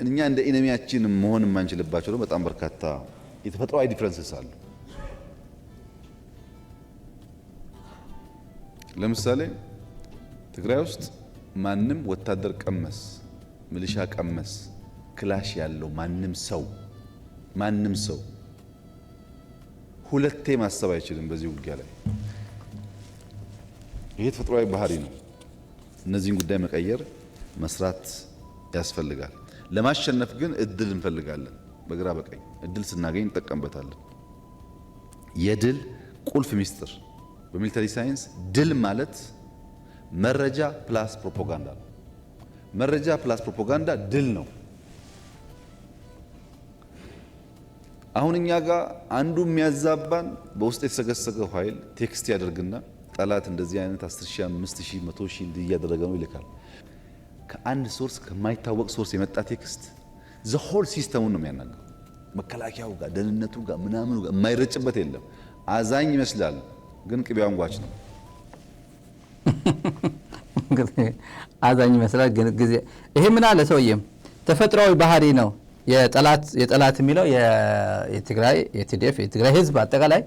እኛ እንደ ኢነሚያችን መሆን የማንችልባቸው ነው በጣም በርካታ የተፈጥሯዊ ዲፈረንስስ አሉ። ለምሳሌ ትግራይ ውስጥ ማንም ወታደር ቀመስ ሚሊሻ ቀመስ ክላሽ ያለው ማንም ሰው ሁለቴ ማሰብ አይችልም በዚህ ውጊያ ላይ። ይሄ ተፈጥሯዊ ባህሪ ነው። እነዚህን ጉዳይ መቀየር መስራት ያስፈልጋል። ለማሸነፍ ግን እድል እንፈልጋለን። በግራ በቀኝ እድል ስናገኝ እንጠቀምበታለን። የድል ቁልፍ ሚስጥር በሚሊተሪ ሳይንስ ድል ማለት መረጃ ፕላስ ፕሮፓጋንዳ ነው። መረጃ ፕላስ ፕሮፓጋንዳ ድል ነው። አሁን እኛ ጋር አንዱ የሚያዛባን በውስጥ የተሰገሰገው ኃይል ቴክስት ያደርግና ጠላት እንደዚህ አይነት 10,000 5,000 100,000 እንዲህ እያደረገ ነው ይልካል። ከአንድ ሶርስ ከማይታወቅ ሶርስ የመጣ ቴክስት ዘሆል ሲስተሙን ነው የሚያናገረው። መከላከያው ጋር ደህንነቱ ጋር ምናምኑ ጋር የማይረጭበት የለም። አዛኝ ይመስላል ግን ቅቤው አንጓች ነው። አዛኝ ይመስላል ግን ጊዜ ይሄ ምን አለ ሰውዬም ተፈጥሯዊ ባህሪ ነው። የጠላት የሚለው የትግራይ የቲዲኤፍ የትግራይ ህዝብ አጠቃላይ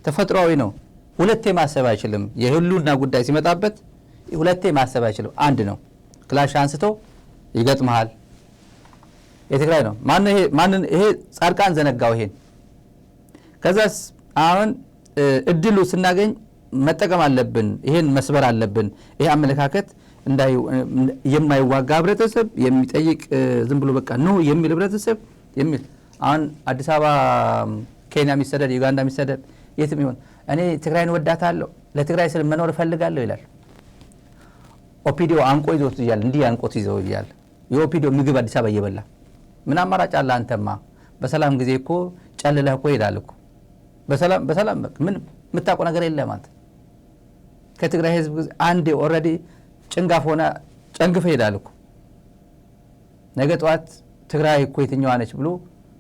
ተፈጥሯዊ ነው። ሁለቴ ማሰብ አይችልም። የህልውና ጉዳይ ሲመጣበት ሁለቴ ማሰብ አይችልም። አንድ ነው። ክላሽ አንስቶ ይገጥመሃል። የትግራይ ነው። ይሄ ጻድቃን ዘነጋው ይሄን። ከዛስ አሁን እድሉ ስናገኝ መጠቀም አለብን። ይሄን መስበር አለብን። ይሄ አመለካከት የማይዋጋ ህብረተሰብ የሚጠይቅ ዝም ብሎ በቃ ነው የሚል ህብረተሰብ የሚል አሁን አዲስ አበባ ኬንያ የሚሰደድ ዩጋንዳ የሚሰደድ የትም ይሆን እኔ ትግራይን ወዳታለሁ ለትግራይ ስል መኖር እፈልጋለሁ ይላል። ኦፒዲዮ አንቆ ይዞት ይያል እንዲህ አንቆት ይዘው ይያል። የኦፒዲዮ ምግብ አዲስ አበባ እየበላ ምን አማራጭ አለ? አንተማ በሰላም ጊዜ እኮ ጨልለህ እኮ ይላል እኮ በሰላም ምን የምታውቀው ነገር የለም አንተ። ከትግራይ ህዝብ አንዴ ኦልሬዲ ጭንጋፍ ሆነ ጨንግፈ ይላል እኮ። ነገ ጠዋት ትግራይ እኮ የትኛዋ ነች ብሎ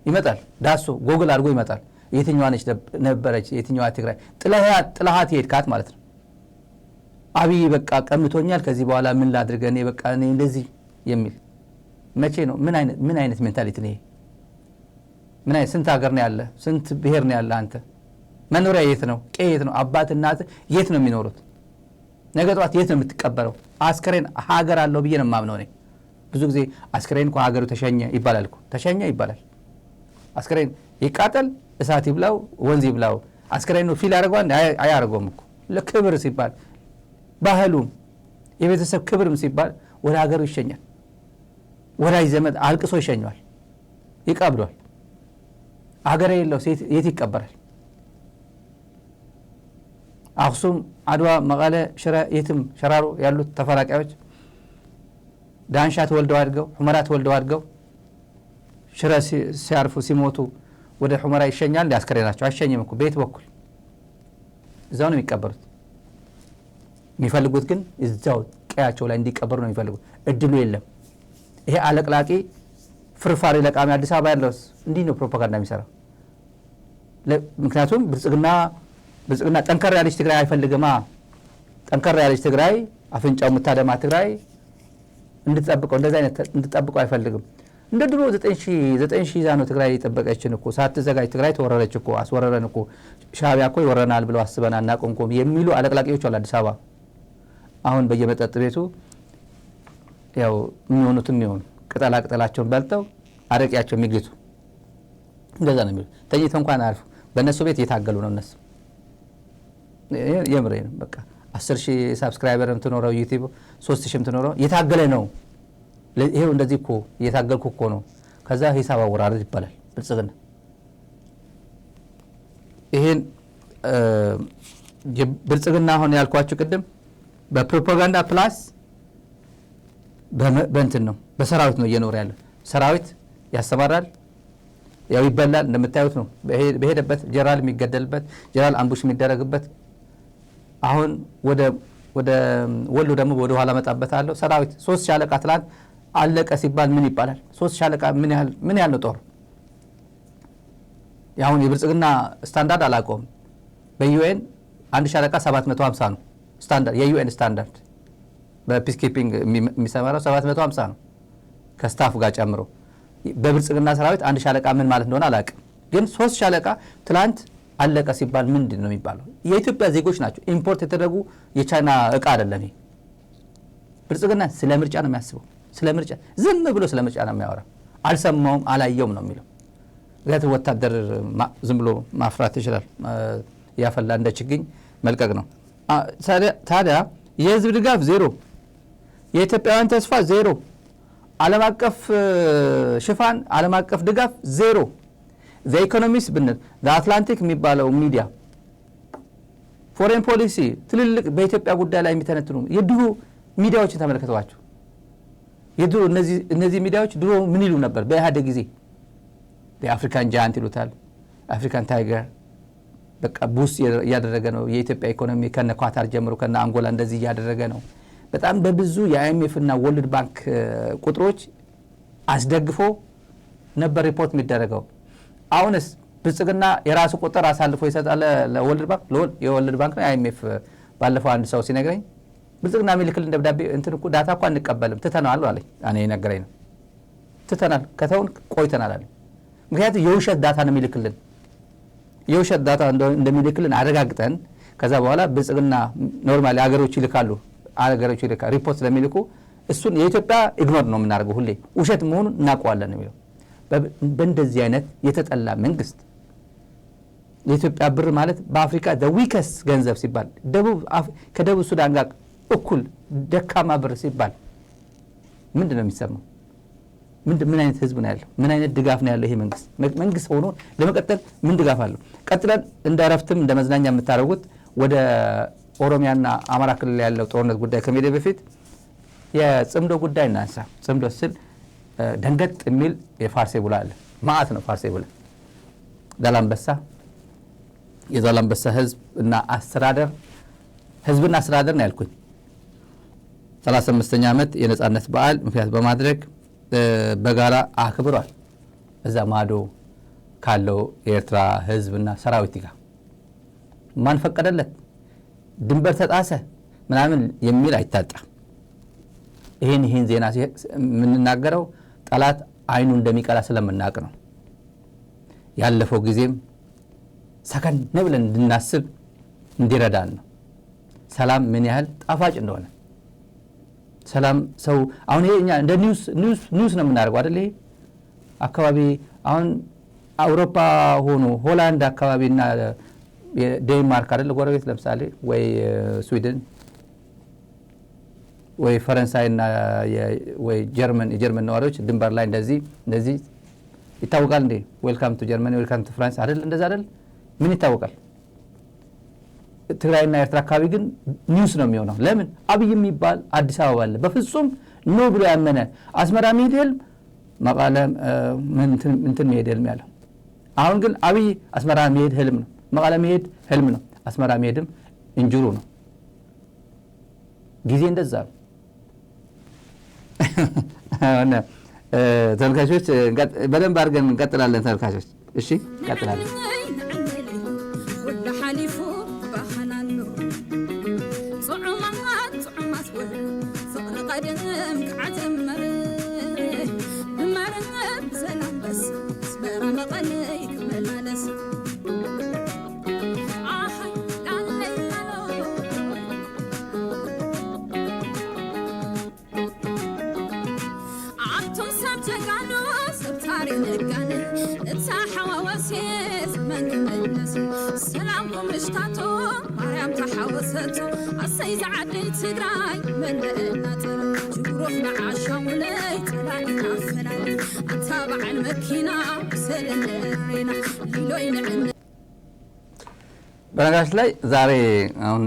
ይመጣል። ዳሶ ጎግል አድርጎ ይመጣል። የትኛዋ ነች ነበረች የትኛዋ ትግራይ ጥላሃት ሄድካት ማለት ነው። አብይ በቃ ቀምቶኛል ከዚህ በኋላ ምን ላድርግ እኔ በቃ እኔ እንደዚህ የሚል መቼ ነው? ምን አይነት ሜንታሊቲ ነው? ምን አይነት ስንት ሀገር ነው ያለ? ስንት ብሔር ነው ያለ? አንተ መኖሪያ የት ነው? ቀይ የት ነው? አባት እናት የት ነው የሚኖሩት? ነገ ጠዋት የት ነው የምትቀበረው? አስከሬን ሀገር አለው ብዬ ነው የማምነው እኔ። ብዙ ጊዜ አስከሬን እኮ ሀገሩ ተሸኘ ይባላል እኮ። ተሸኘ ይባላል። አስከሬን ይቃጠል እሳት ይብላው ወንዝ ይብላው አስከሬን ነው ፊል ያደርገዋል? አያደርገውም እኮ። ለክብር ሲባል ባህሉም የቤተሰብ ክብርም ሲባል ወደ ሀገሩ ይሸኛል። ወዳጅ ዘመድ አልቅሶ ይሸኘዋል፣ ይቀብሏል። ሀገር የለው የት ይቀበራል? አክሱም፣ አድዋ፣ መቀለ፣ ሽረ የትም ሸራሮ ያሉት ተፈናቃዮች ዳንሻ ተወልደው አድገው ሁመራ ተወልደው አድገው ሽረ ሲያርፉ ሲሞቱ ወደ ሁመራ ይሸኛል። አስከሬናቸው አይሸኝም እኮ። በየት በኩል? እዛው ነው የሚቀበሩት። የሚፈልጉት ግን እዛው ቀያቸው ላይ እንዲቀበሩ ነው የሚፈልጉት። እድሉ የለም። ይሄ አለቅላቂ ፍርፋሪ ለቃሚ አዲስ አበባ ያለው እንዲህ ነው ፕሮፓጋንዳ የሚሰራው። ምክንያቱም ብልጽግና ጠንከር ያለች ትግራይ አይፈልግማ። ጠንከር ያለች ትግራይ አፍንጫው የምታደማ ትግራይ እንድትጠብቀው እንደዛ አይነት እንድትጠብቀው አይፈልግም። እንደ ድሮ 9,000 ይዛ ነው ትግራይ የጠበቀችን እኮ። ሳትዘጋጅ ትግራይ ተወረረች እኮ። አስወረረን እኮ ሻዕቢያ እኮ ይወረናል ብለው አስበን አናቆምኩም የሚሉ አለቅላቂዎች አሉ አዲስ አበባ። አሁን በየመጠጥ ቤቱ ያው የሚሆኑትም ይሆኑ ቅጠላ ቅጠላቸውን በልተው አረቂያቸው የሚግቱ እንደዛ ነው የሚሉ። ተኝተው እንኳን አያርፉ። በእነሱ ቤት እየታገሉ ነው እነሱ። የምሬ ነው። በቃ 10,000 ሳብስክራይበርም ትኖረው ዩቲዩብ 3,000ም ትኖረው እየታገለ ነው። ይሄው እንደዚህ እኮ እየታገልኩ እኮ ነው። ከዛ ሂሳብ አወራረድ ይባላል ብልጽግና። ይሄን ብልጽግና አሁን ያልኳችሁ ቅድም በፕሮፓጋንዳ ፕላስ በእንትን ነው በሰራዊት ነው እየኖረ ያለው። ሰራዊት ያሰማራል፣ ያው ይበላል። እንደምታዩት ነው በሄደበት ጀነራል የሚገደልበት ጀነራል አምቡሽ የሚደረግበት። አሁን ወደ ወሎ ደግሞ ወደ ኋላ መጣበታለሁ። ሰራዊት 3 ሻለቃ ትላንት አለቀ ሲባል ምን ይባላል? 3 ሻለቃ ምን ያህል ነው ጦር? ያሁን የብልጽግና ስታንዳርድ አላቆም። በዩኤን 1 ሻለቃ 750 ነው ስታንዳርድ፣ የዩኤን ስታንዳርድ በፒስ ኪፒንግ የሚሰማራው 750 ነው ከስታፍ ጋር ጨምሮ። በብልጽግና ሰራዊት አንድ ሻለቃ ምን ማለት እንደሆነ አላውቅም፣ ግን 3 ሻለቃ ትላንት አለቀ ሲባል ምንድን ነው የሚባለው? የኢትዮጵያ ዜጎች ናቸው ኢምፖርት የተደረጉ የቻይና እቃ አይደለም። ይሄ ብልጽግና ስለ ምርጫ ነው የሚያስበው። ስለ ምርጫ ዝም ብሎ ስለ ምርጫ ነው የሚያወራ። አልሰማውም አላየውም ነው የሚለው። ጋት ወታደር ዝም ብሎ ማፍራት ይችላል። ያፈላ እንደ ችግኝ መልቀቅ ነው። ታዲያ የህዝብ ድጋፍ ዜሮ፣ የኢትዮጵያውያን ተስፋ ዜሮ፣ ዓለም አቀፍ ሽፋን ዓለም አቀፍ ድጋፍ ዜሮ። ዘ ኢኮኖሚስት ብንል ዘ አትላንቲክ የሚባለው ሚዲያ ፎሬን ፖሊሲ ትልልቅ በኢትዮጵያ ጉዳይ ላይ የሚተነትኑ የድሮ ሚዲያዎችን ተመልከቷቸው። የድሮ እነዚህ ሚዲያዎች ድሮ ምን ይሉ ነበር? በኢህአዴግ ጊዜ የአፍሪካን ጃያንት ይሉታል፣ አፍሪካን ታይገር በቃ ቡስ እያደረገ ነው የኢትዮጵያ ኢኮኖሚ ከነ ኳታር ጀምሮ ከነ አንጎላ እንደዚህ እያደረገ ነው። በጣም በብዙ የአይኤምኤፍ እና ወርልድ ባንክ ቁጥሮች አስደግፎ ነበር ሪፖርት የሚደረገው። አሁንስ ብልጽግና የራሱ ቁጥር አሳልፎ ይሰጣል ለወርልድ ባንክ። የወርልድ ባንክ ነው የአይኤምኤፍ። ባለፈው አንድ ሰው ሲነግረኝ ብልጽግና የሚልክልን ደብዳቤ እንትን እኮ ዳታ እኮ አንቀበልም ትተናል አለኝ። እኔ ነገረኝ ነው ትተናል ከተውን ቆይተናል አለ። ምክንያቱም የውሸት ዳታ ነው የሚልክልን። የውሸት ዳታ እንደሚልክልን አረጋግጠን ከዛ በኋላ ብልጽግና ኖርማሊ አገሮች ይልካሉ ሪፖርት ስለሚልኩ እሱን የኢትዮጵያ ኢግኖር ነው የምናደርገው። ሁሌ ውሸት መሆኑን እናውቀዋለን ነው የሚለው። በእንደዚህ አይነት የተጠላ መንግስት የኢትዮጵያ ብር ማለት በአፍሪካ ዊከስ ገንዘብ ሲባል ከደቡብ ሱዳን ጋር እኩል ደካማ ብር ሲባል ምንድን ነው የሚሰማው? ምን አይነት ህዝብ ነው ያለው? ምን አይነት ድጋፍ ነው ያለው? ይሄ መንግስት ሆኖ ለመቀጠል ምን ድጋፍ አለው? ቀጥለን እንደ ረፍትም እንደ መዝናኛ የምታደርጉት ወደ ኦሮሚያና አማራ ክልል ያለው ጦርነት ጉዳይ ከመሄድ በፊት የጽምዶ ጉዳይ እናንሳ። ጽምዶ ስል ደንገጥ የሚል የፋርሴ ቡላ አለ። ማአት ነው ፋርሴ ቡላ። የዛላምበሳ ህዝብና አስተዳደር ነው ያልኩኝ። 35ኛ ዓመት የነጻነት በዓል ምክንያት በማድረግ በጋራ አክብሯል። እዛ ማዶ ካለው የኤርትራ ህዝብና ሰራዊት ጋር ማን ፈቀደለት? ድንበር ተጣሰ ምናምን የሚል አይታጣም። ይሄን ዜና የምንናገረው ጠላት አይኑ እንደሚቀላ ስለምናውቅ ነው። ያለፈው ጊዜም ሰከን ብለን እንድናስብ እንዲረዳን ነው። ሰላም ምን ያህል ጣፋጭ እንደሆነ ሰላም ሰው አሁን ይሄ እኛ እንደ ኒውስ ነው የምናደርገው አይደል? ይሄ አካባቢ አሁን አውሮፓ ሆኖ ሆላንድ አካባቢና ዴንማርክ አይደል ጎረቤት፣ ለምሳሌ ወይ ስዊድን ወይ ፈረንሳይና ወይ የጀርመን ነዋሪዎች ድንበር ላይ እንደዚህ ይታወቃል እንዴ? ዌልካም ቱ ጀርመኒ ዌልካም ቱ ፍራንስ አይደል? እንደዛ አይደል? ምን ይታወቃል? ትግራይና ኤርትራ አካባቢ ግን ኒውስ ነው የሚሆነው። ለምን? አብይ የሚባል አዲስ አበባ አለ በፍጹም ነው ብሎ ያመነ አስመራ መሄድ ህልም፣ መቀለ እንትን መሄድ ህልም ያለው። አሁን ግን አብይ አስመራ መሄድ ህልም ነው፣ መቀለ መሄድ ህልም ነው፣ አስመራ መሄድም እንጅሩ ነው። ጊዜ እንደዛ ነው። ተመልካቾች በደንብ አድርገን እንቀጥላለን። ተመልካቾች እሺ እንቀጥላለን። سلامكم اشتاتو مريم تحوستو السيز عدي تقراي من الناتر جروحنا عشاولي تلاقينا فنان اتابع المكينة سلنرينا ليلوين عنا በነገራች ላይ ዛሬ አሁን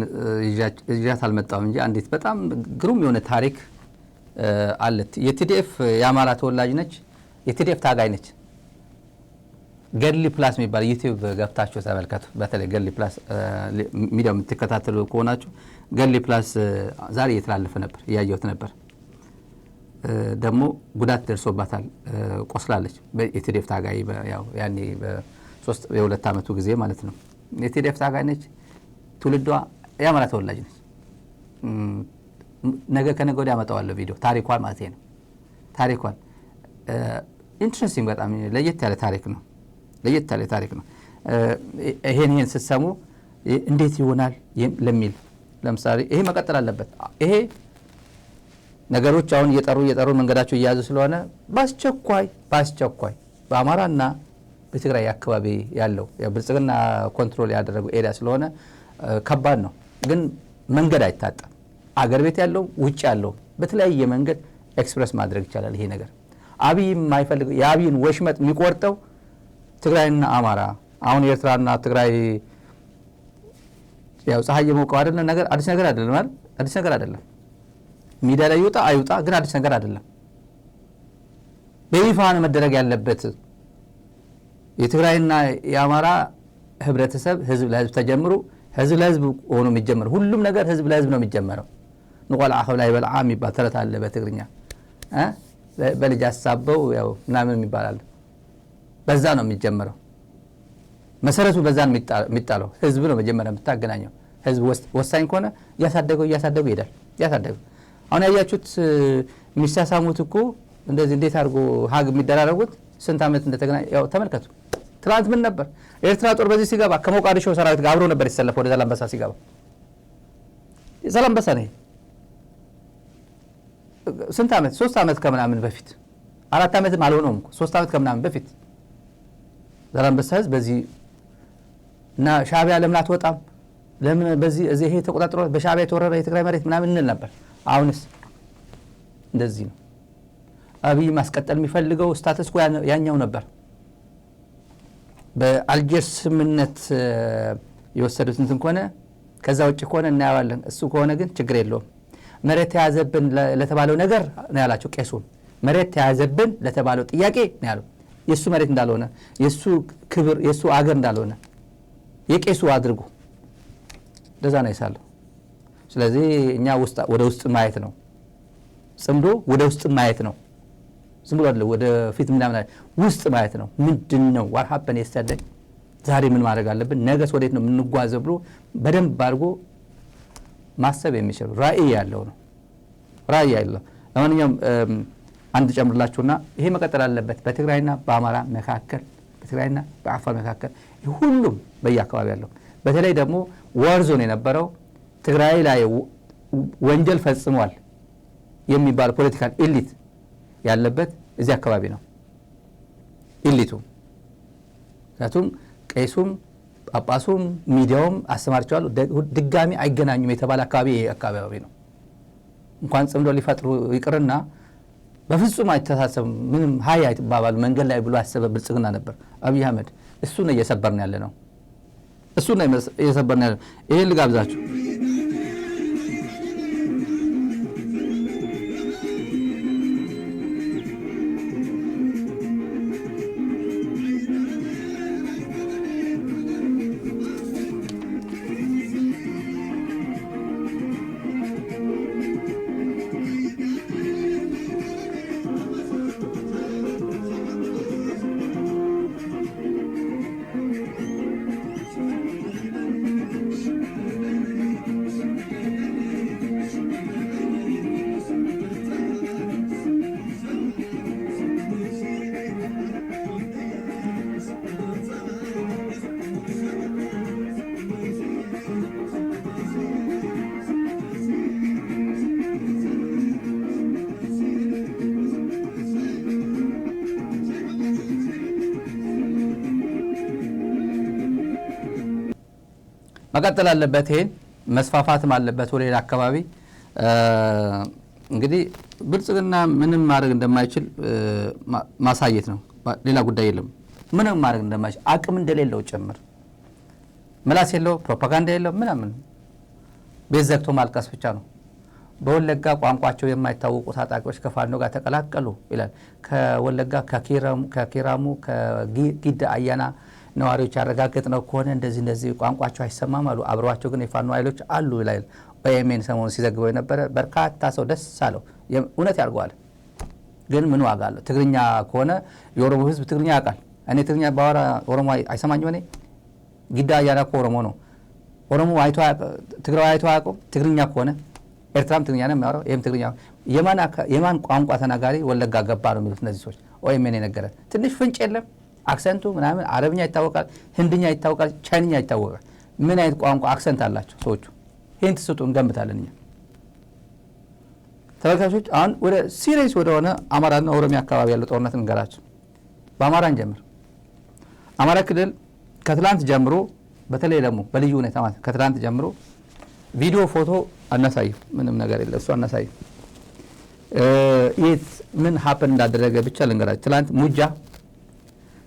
ይዣት አልመጣሁም እንጂ አንዲት በጣም ግሩም የሆነ ታሪክ አለት። የቲዲኤፍ የአማራ ተወላጅ ነች፣ የቲዲኤፍ ታጋይ ነች። ገድሊ ፕላስ የሚባል ዩቲዩብ ገብታችሁ ተመልከቱ። በተለይ ገድሊ ፕላስ ሚዲያው የምትከታተሉ ከሆናችሁ ገድሊ ፕላስ ዛሬ እየተላለፈ ነበር፣ እያየሁት ነበር። ደግሞ ጉዳት ደርሶባታል፣ ቆስላለች። የቲዲኤፍ ታጋይ ያው ያኔ በ2 ዓመቱ ጊዜ ማለት ነው። የቲዲኤፍ ታጋይ ነች። ትውልዷ የአማራ ተወላጅ ነች። ነገ ከነገ ወዲያ አመጣዋለሁ ቪዲዮ ታሪኳን ማለት ነው። ታሪኳን ኢንትረስቲንግ በጣም ለየት ያለ ታሪክ ነው። ይሄን ስትሰሙ እንዴት ይሆናል ለሚል ለምሳሌ ይሄ መቀጠል አለበት። ይሄ ነገሮች አሁን እየጠሩ መንገዳቸው እያያዙ ስለሆነ በአስቸኳይ በአማራና በትግራይ አካባቢ ያለው የብልጽግና ኮንትሮል ያደረገው ኤሪያ ስለሆነ ከባድ ነው። ግን መንገድ አይታጣም። አገር ቤት ያለው ውጭ ያለው በተለያየ መንገድ ኤክስፕረስ ማድረግ ይቻላል። ይሄ ነገር አብይ የማይፈልግ የአብይን ወሽመጥ የሚቆርጠው ትግራይና አማራ አሁን ኤርትራና ትግራይ ያው ፀሐይ የሞቀው አይደለም ነገር አዲስ ነገር አይደለም ማለት አዲስ ነገር አይደለም። ሚዲያ ላይ አይውጣ ግን አዲስ ነገር አይደለም። በይፋ ነው መደረግ ያለበት። የትግራይና የአማራ ህብረተሰብ ህዝብ ለህዝብ ተጀምሩ ህዝብ ለህዝብ ሆኖ የሚጀምር ሁሉም ነገር ህዝብ ለህዝብ ነው የሚጀምረው። ንቆል አኸብ ላይ በልዓ የሚባል ተረት አለ በትግርኛ በልጅ አሳበው ያው ምናምን ይባላል። በዛ ነው የሚጀምረው። መሰረቱ በዛ ነው የሚጣለው። ህዝብ ነው መጀመሪያ የምታገናኘው። ህዝብ ወሳኝ ከሆነ ያሳደገው ይሄዳል። ያሳደገው አሁን ያያችሁት የሚሳሳሙት እኮ እንደዚህ እንዴት አድርጎ ሀግ የሚደራረጉት ስንት ዓመት እንደተገናኘ ያው ተመልከቱ። ትላንት ምን ነበር ኤርትራ ጦር በዚህ ሲገባ ከሞቃዲሾ ሰራዊት ጋር አብሮ ነበር የተሰለፈው ወደ ዛላምበሳ ሲገባ። ዛላምበሳ ነው ስንት ዓመት 3 ዓመት ከምናምን በፊት 4 ዓመትም አልሆነውም 3 ዓመት ከምናምን በፊት ዛላምበሳ ህዝብ በዚህ እና ሻዕቢያ ለምን አትወጣም ለምን በዚህ ይሄ ተቆጣጥሮ በሻዕቢያ የተወረረ የትግራይ መሬት ምናምን እንል ነበር። አሁንስ እንደዚህ ነው። አብይ ማስቀጠል የሚፈልገው ስታተስ ኮ ያኛው ነበር። በአልጀርስ ስምምነት የወሰዱት እንትን ከሆነ ከዛ ውጭ ከሆነ እናያዋለን። እሱ ከሆነ ግን ችግር የለውም። መሬት ተያዘብን ለተባለው ነገር ነው ያላቸው ቄሱን። መሬት ተያዘብን ለተባለው ጥያቄ ነው ያለው። የሱ መሬት እንዳልሆነ የሱ ክብር የሱ አገር እንዳልሆነ የቄሱ አድርጉ እንደዛ ነው ይሳለው። ስለዚህ እኛ ወደ ውስጥ ማየት ነው ጽምዶ ወደ ውስጥ ማየት ነው። ዝም ብሎ አይደለም ወደ ፊት ምናምን ውስጥ ማየት ነው። ምንድነው what happened yesterday ዛሬ ምን ማድረግ አለብን ነገስ ወዴት ነው የምንጓዘው ብሎ በደንብ አድርጎ ማሰብ የሚችል ራዕይ ያለው ነው። ራዕይ ያለው ለማንኛውም አንድ ጨምርላችሁና ይሄ መቀጠል አለበት በትግራይና በአማራ መካከል በትግራይና በአፋር መካከል ሁሉም በየአካባቢ ያለው በተለይ ደግሞ ወርዞን የነበረው ትግራይ ላይ ወንጀል ፈጽሟል የሚባል ፖለቲካል ኤሊት ያለበት እዚህ አካባቢ ነው። ኢሊቱ ምክንያቱም ቄሱም ጳጳሱም ሚዲያውም አስተማርቸዋል ድጋሚ አይገናኙም የተባለ አካባቢ ይሄ አካባቢ ነው። እንኳን ጽምዶ ሊፈጥሩ ይቅርና በፍጹም አይተሳሰብም ምንም ሃይ አይባባሉ መንገድ ላይ ብሎ ያሰበ ብልጽግና ነበር አብይ አህመድ። እሱ ነው እየሰበርን ያለ ነው። እሱ ነው እየሰበርን ያለ። ይሄ ልጋብዛችሁ መቀጠል አለበት። ይሄን መስፋፋትም አለበት ወደ ሌላ አካባቢ። እንግዲህ ብልጽግና ምንም ማድረግ እንደማይችል ማሳየት ነው። ሌላ ጉዳይ የለም። ምንም ማድረግ እንደማይችል አቅም እንደሌለው ጭምር ምላስ የለው ፕሮፓጋንዳ የለው ምናምን ቤት ዘግቶ ማልቀስ ብቻ ነው። በወለጋ ቋንቋቸው የማይታወቁ ታጣቂዎች ከፋኖ ጋር ተቀላቀሉ ይላል። ከወለጋ ከኪራሙ ከጊዳ አያና ነዋሪዎች ያረጋግጥነው ከሆነ እንደዚህ ቋንቋቸው አይሰማም አሉ። አብረዋቸው ግን የፋኖ ኃይሎች አሉ ይላል። ኦኤምኤን ሰሞኑን ሲዘግበው የነበረ በርካታ ሰው ደስ አለው። እውነት ያርገዋል። ግን ምን ዋጋ አለው? ትግርኛ ከሆነ የኦሮሞ ህዝብ ትግርኛ ያውቃል። እኔ ትግርኛ ባወራ ኦሮሞ አይሰማኝም። እኔ ጊዳ አያና እኮ ኦሮሞ ነው። ኦሮሞ ትግራይ አይቶ አያውቁም። ትግርኛ ከሆነ ኤርትራም ትግርኛ ነው የሚያወራው። ይሄም ትግርኛ የማን ቋንቋ ተናጋሪ ወለጋ ገባ ነው የሚሉት እነዚህ ሰዎች። ኦኤምኤን የነገረን። ትንሽ ፍንጭ የለም። አክሰንቱ ምናምን አረብኛ ይታወቃል፣ ህንድኛ ይታወቃል፣ ቻይንኛ ይታወቃል። ምን አይነት ቋንቋ አክሰንት አላቸው ሰዎቹ? ሂንት ስጡ እንገምታለን እኛ ተመልካቾች። አሁን ወደ ሲሪየስ ወደሆነ አማራና ኦሮሚያ አካባቢ ያለው ጦርነት እንገራቸው። በአማራ እንጀምር። አማራ ክልል ከትላንት ጀምሮ በተለይ ደግሞ በልዩ ሁኔታ ማለት ከትላንት ጀምሮ ቪዲዮ ፎቶ አናሳይ፣ ምንም ነገር የለ እሱ አናሳይ። የት ምን ሀፕን እንዳደረገ ብቻ ልንገራችሁ። ትላንት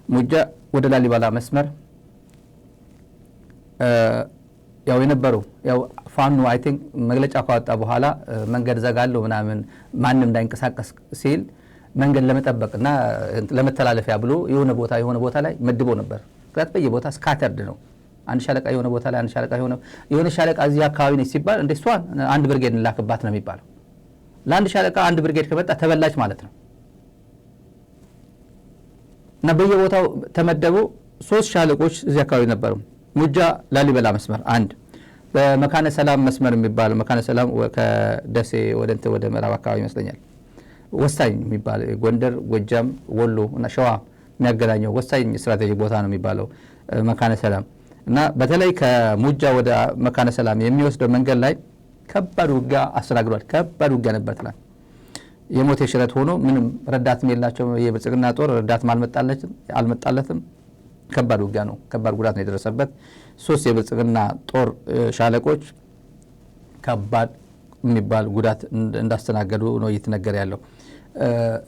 ሙጃ ወደ ላሊበላ መስመር ያው የነበረው ያው ፋኖ አይ ቲንክ መግለጫ ካወጣ በኋላ መንገድ ዘጋለው ምናምን ማንም እንዳይንቀሳቀስ ሲል መንገድ ለመጠበቅና ለመተላለፊያ ብሎ የሆነ ቦታ ላይ መድቦ ነበር። ከዛት በየቦታ ስካተርድ ነው። አንድ ሻለቃ የሆነ ቦታ ላይ አንድ ሻለቃ የሆነ ሻለቃ እዚህ አካባቢ ነው ሲባል እንደ እሷን አንድ ብርጌድ እንላክባት ነው የሚባለው። ለአንድ ሻለቃ አንድ ብርጌድ ከመጣ ተበላች ማለት ነው። እና በየቦታው ተመደቡ 3 ሻለቆች እዚህ አካባቢ ነበሩ። ሙጃ ላሊበላ መስመር አንድ፣ በመካነ ሰላም መስመር የሚባል መካነ ሰላም ከደሴ ወደ ምዕራብ አካባቢ ይመስለኛል ወሳኝ የሚባል ጎንደር፣ ጎጃም፣ ወሎ እና ሸዋ የሚያገናኘው ወሳኝ ስትራቴጂክ ቦታ ነው የሚባለው መካነ ሰላም። እና በተለይ ከሙጃ ወደ መካነ ሰላም የሚወስደው መንገድ ላይ ከባድ ውጊያ አስተናግዷል። ከባድ ውጊያ ነበር ትላንት። የሞት የሽረት ሆኖ ምንም ረዳትም የላቸው የብልጽግና ጦር ረዳት አልመጣለትም። ከባድ ውጊያ ነው። ከባድ ጉዳት ነው የደረሰበት። 3 የብልጽግና ጦር ሻለቆች ከባድ የሚባል ጉዳት እንዳስተናገዱ ነው እየተነገረ ያለው።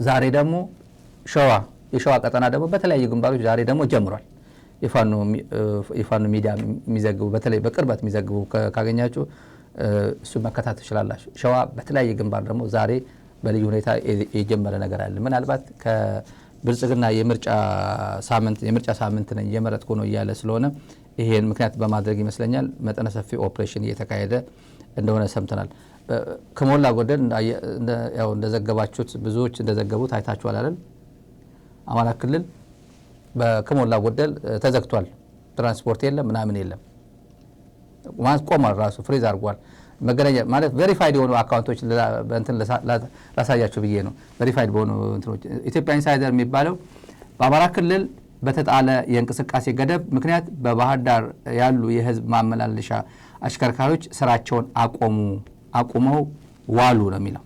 ዛሬ ደግሞ የሸዋ ቀጠና ደግሞ በተለያዩ ግንባሮች ዛሬ ደግሞ ጀምሯል። የፋኖ ሚዲያ የሚዘግቡ በተለይ በቅርበት የሚዘግቡ ካገኛችሁ እሱ መከታተል ትችላላችሁ። ሸዋ በተለያየ ግንባር ደግሞ ዛሬ በልዩ ሁኔታ የጀመረ ነገር አለ። ምናልባት ከብልጽግና የምርጫ ሳምንት ነኝ የመረጥኩ ነው እያለ ስለሆነ ይሄን ምክንያት በማድረግ ይመስለኛል መጠነ ሰፊ ኦፕሬሽን እየተካሄደ እንደሆነ ሰምተናል። ከሞላ ጎደል ያው እንደዘገባችሁት ብዙዎች እንደዘገቡት አይታችኋል አይደል? አማራ ክልል ከሞላ ጎደል ተዘግቷል። ትራንስፖርት የለም፣ ምናምን የለም። ቆሟል፣ ራሱ ፍሪዝ አድርጓል። መገናኛ ማለት ቬሪፋይድ የሆኑ አካውንቶች በእንትን ላሳያችሁ ብዬ ነው። ቬሪፋይድ በሆኑ እንትኖች ኢትዮጵያ ኢንሳይደር የሚባለው በአማራ ክልል በተጣለ የእንቅስቃሴ ገደብ ምክንያት በባህር ዳር ያሉ የህዝብ ማመላለሻ አሽከርካሪዎች ስራቸውን አቁመው ዋሉ ነው የሚለው።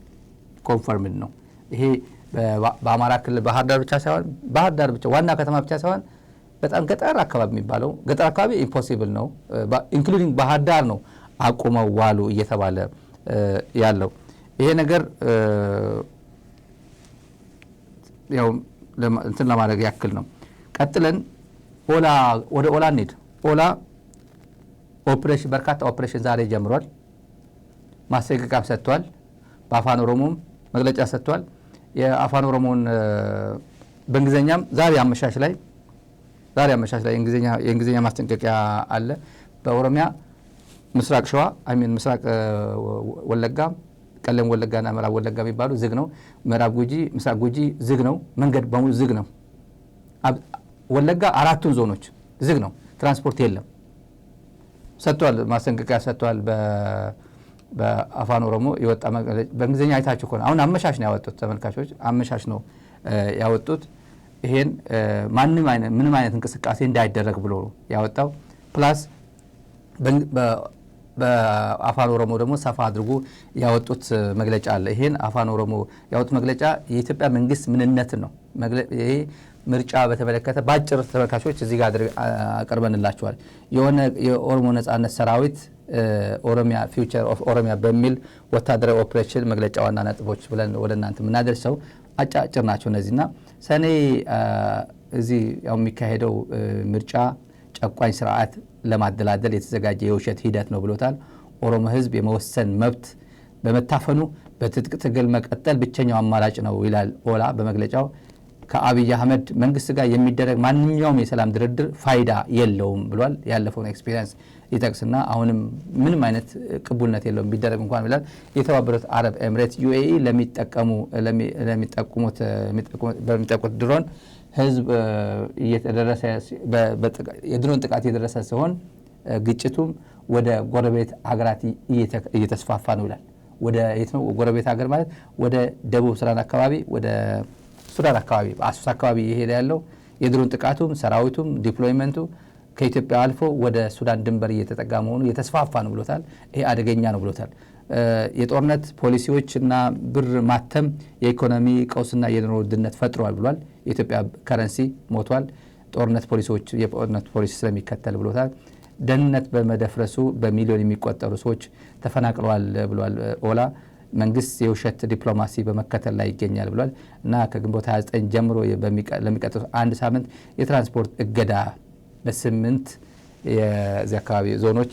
ኮንፈርምድ ነው ይሄ። በአማራ ክልል ባህር ዳር ብቻ ዋና ከተማ ብቻ ሳይሆን በጣም ገጠር አካባቢ የሚባለው ገጠር አካባቢ ኢምፖሲብል ነው። ኢንክሉዲንግ ባህር ዳር ነው አቁመው ዋሉ እየተባለ ያለው። ይሄ ነገር ያው እንትን ለማድረግ ያክል ነው። ቀጥለን ወደ ኦላ እንሂድ። ኦላ ኦፕሬሽን በርካታ ኦፕሬሽን ዛሬ ጀምሯል። ማስጠንቀቂያ ሰጥቷል። በአፋን ኦሮሞም መግለጫ ሰጥቷል። የአፋን ኦሮሞን በእንግሊዝኛም ዛሬ አመሻሽ ላይ የእንግሊዝኛ ማስጠንቀቂያ አለ። በኦሮሚያ ምስራቅ ሸዋ ምስራቅ ወለጋ፣ ቀለም ወለጋና ምዕራብ ወለጋ የሚባሉ ዝግ ነው። ምዕራብ ጉጂ፣ ምስራቅ ጉጂ ዝግ ነው። መንገድ በሙሉ ዝግ ነው። ወለጋ 4ቱን ዞኖች ዝግ ነው። ትራንስፖርት የለም። ሰጥቷል፣ ማስጠንቀቂያ ሰጥቷል። በአፋን ኦሮሞ የወጣ በእንግሊዝኛ አይታችሁ ከሆነ አሁን አመሻሽ ነው ያወጡት። ተመልካቾች አመሻሽ ነው ያወጡት። ይሄን ምንም አይነት እንቅስቃሴ እንዳይደረግ ብሎ ያወጣው። ፕላስ በአፋን ኦሮሞ ደግሞ ሰፋ አድርጎ ያወጡት መግለጫ አለ። ይሄን አፋን ኦሮሞ ያወጡት መግለጫ የኢትዮጵያ መንግስት ምንነትን ነው። ይሄ ምርጫ በተመለከተ ባጭር ተመልካቾች እዚህ ጋር አቀርበንላችኋል። የሆነ የኦሮሞ ነጻነት ሰራዊት ኦሮሚያ ፊውቸር ኦፍ ኦሮሚያ በሚል ወታደራዊ ኦፕሬሽን መግለጫ ዋና ነጥቦች ብለን ወደ እናንተ የምናደርሰው አጫጭር ናቸው እነዚህና ሰኔ እዚህ ያው የሚካሄደው ምርጫ ጨቋኝ ስርዓት ለማደላደል የተዘጋጀ የውሸት ሂደት ነው ብሎታል። ኦሮሞ ህዝብ የመወሰን መብት በመታፈኑ በትጥቅ ትግል መቀጠል ብቸኛው አማራጭ ነው ይላል ኦላ በመግለጫው። ከአብይ አህመድ መንግስት ጋር የሚደረግ ማንኛውም የሰላም ድርድር ፋይዳ የለውም ብሏል። ያለፈውን ኤክስፒሪየንስ ይጠቅስና አሁንም ምንም አይነት ቅቡልነት የለውም ቢደረግ እንኳን ይላል። የተባበሩት አረብ ኤምሬት ዩኤኢ በሚጠቁት ድሮን ህዝብ የድሮን ጥቃት የደረሰ ሲሆን ግጭቱም ወደ ጎረቤት ሀገራት እየተስፋፋ ነው ይላል። ወደ የት ነው ጎረቤት ሀገር ማለት? ወደ ደቡብ ሱዳን አካባቢ፣ ወደ ሱዳን አካባቢ በአሶሳ አካባቢ ይሄድ ያለው የድሮን ጥቃቱም ሰራዊቱም ዲፕሎይመንቱ ከኢትዮጵያ አልፎ ወደ ሱዳን ድንበር እየተጠጋ መሆኑ የተስፋፋ ነው ብሎታል። ይሄ አደገኛ ነው ብሎታል። የጦርነት ፖሊሲዎችና ብር ማተም የኢኮኖሚ ቀውስና የኑሮ ውድነት ፈጥሯል ብሏል። የኢትዮጵያ ከረንሲ ሞቷል። ጦርነት ፖሊሲዎች የጦርነት ፖሊሲ ስለሚከተል ብሎታል። ደህንነት በመደፍረሱ በሚሊዮን የሚቆጠሩ ሰዎች ተፈናቅለዋል ብሏል። ኦላ መንግስት የውሸት ዲፕሎማሲ በመከተል ላይ ይገኛል ብሏል እና ከግንቦት 29 ጀምሮ ለሚቀጥለው አንድ ሳምንት የትራንስፖርት እገዳ በ8 የዚህ አካባቢ ዞኖች